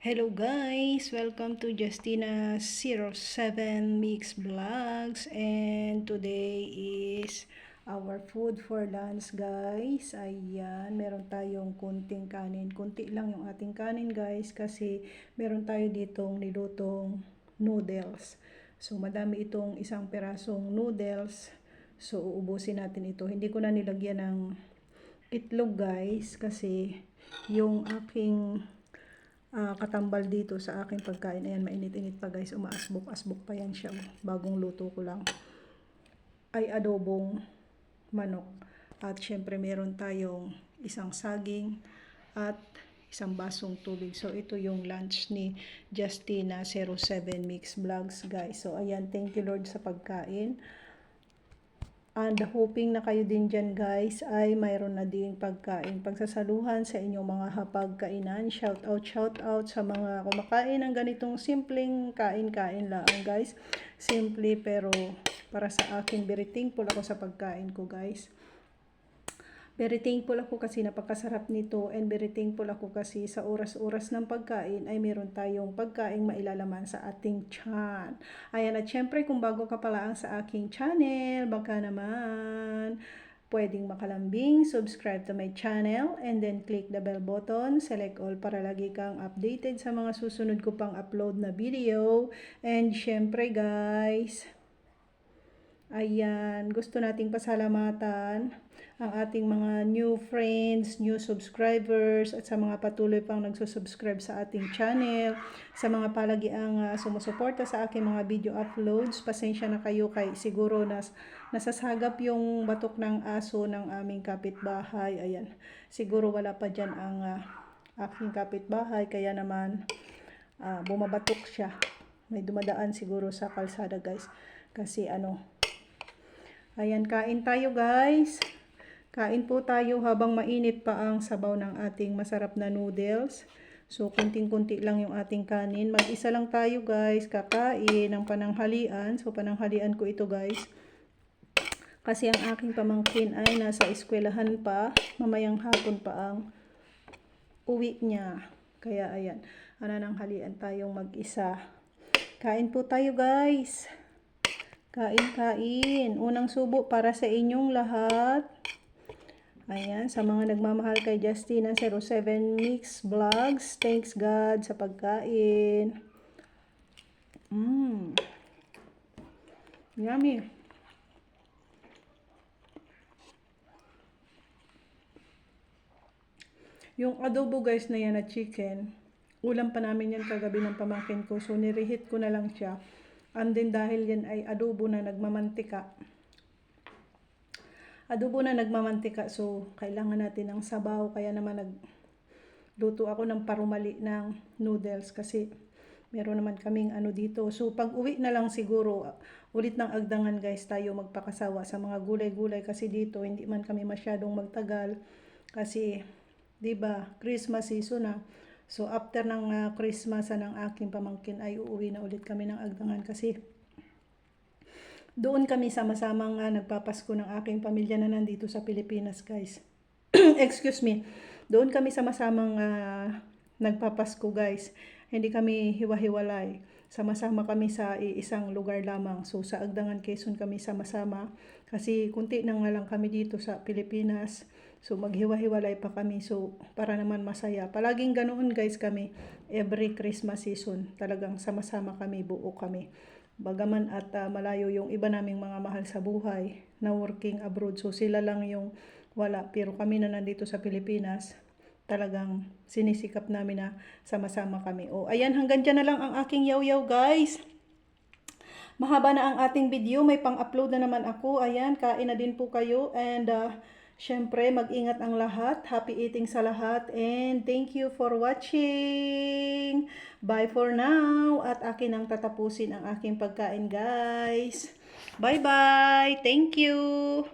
Hello guys! Welcome to Justina07 Mix Vlogs, and today is our food for lunch guys. Ayan, meron tayong kunting kanin. Kunti lang yung ating kanin guys kasi meron tayo ditong nilutong noodles. So madami itong isang perasong noodles. So uubusin natin ito. Hindi ko na nilagyan ng itlog guys kasi yung aking katambal dito sa aking pagkain. Ayan, mainit-init pa guys. Umaasbok-asbok pa yan siya. Bagong luto ko lang. Ay adobong manok. At syempre meron tayong isang saging at isang basong tubig. So ito yung lunch ni Justina07 Mix Vlogs guys. So ayan, thank you Lord sa pagkain. And hoping na kayo din dyan guys ay mayroon na ding pagkain, pagsasaluhan sa inyong mga hapagkainan. Shout out sa mga kumakain ng ganitong simpleng kain-kain lang guys. Simple pero para sa akin, very thankful ako sa pagkain ko guys. Very thankful ako kasi napakasarap nito, and very thankful ako kasi sa oras-oras ng pagkain ay meron tayong pagkain mailalaman sa ating tiyan. Ayan, at syempre kung bago ka pala ang sa aking channel, baka naman pwedeng makalambing, subscribe to my channel, and then click the bell button, select all para lagi kang updated sa mga susunod ko pang upload na video. And syempre guys, ayan, gusto nating pasalamatan ang ating mga new friends, new subscribers, at sa mga patuloy pang nagsusubscribe sa ating channel, sa mga palagiang sumusuporta sa aking mga video uploads. Pasensya na kayo kay siguro nasasagap yung batok ng aso ng aming kapitbahay. Ayan, siguro wala pa dyan ang aking kapitbahay, kaya naman bumabatok siya. May dumadaan siguro sa kalsada guys. Kasi ayan, kain tayo guys. Kain po tayo habang mainit pa ang sabaw ng ating masarap na noodles. So, kunting-kunti lang yung ating kanin. Mag-isa lang tayo guys, kakain ng pananghalian. So, pananghalian ko ito guys. Kasi ang aking pamangkin ay nasa eskwelahan pa. Mamayang hapon pa ang uwi niya. Kaya ayan, nananghalian tayong mag-isa. Kain po tayo guys. Kain. Unang subo para sa inyong lahat. Ayan, sa mga nagmamahal kay Justina07 Mix Vlogs, thanks God sa pagkain. Yummy. Yung adobo guys na yan na chicken, ulam pa namin yan kagabi ng pamangkin ko. So nireheat ko na lang siya. And then dahil yan ay adobo na nagmamantika, so kailangan natin ng sabaw, kaya naman nagluto ako ng parumali ng noodles kasi meron naman kaming dito. So pag uwi na lang siguro ulit ng agdangan guys tayo magpakasawa sa mga gulay-gulay, kasi dito hindi man kami masyadong magtagal kasi 'di ba Christmas season na. So after ng Christmas ng aking pamangkin ay uuwi na ulit kami ng agdangan kasi doon kami sama-samang nagpapasko ng aking pamilya na nandito sa Pilipinas guys. Excuse me. Doon kami sama-samang nagpapasko guys. Hindi kami hiwa-hiwalay. Sama-sama kami sa isang lugar lamang. So sa Agdangan, Quezon kami sama-sama. Kasi kunti na nga lang kami dito sa Pilipinas. So maghiwa-hiwalay pa kami. So para naman masaya. Palaging ganoon guys kami. Every Christmas season. Talagang sama-sama kami, buo kami. Bagaman at malayo yung iba naming mga mahal sa buhay na working abroad. So sila lang yung wala. Pero kami na nandito sa Pilipinas, talagang sinisikap namin na sama-sama kami. O ayan, hanggang dyan na lang ang aking yaw-yaw guys. Mahaba na ang ating video. May pang-upload na naman ako. Ayan, kain na din po kayo. And syempre, mag-ingat ang lahat. Happy eating sa lahat. And thank you for watching. Bye for now. At akin ang tatapusin ang aking pagkain guys. Bye-bye. Thank you.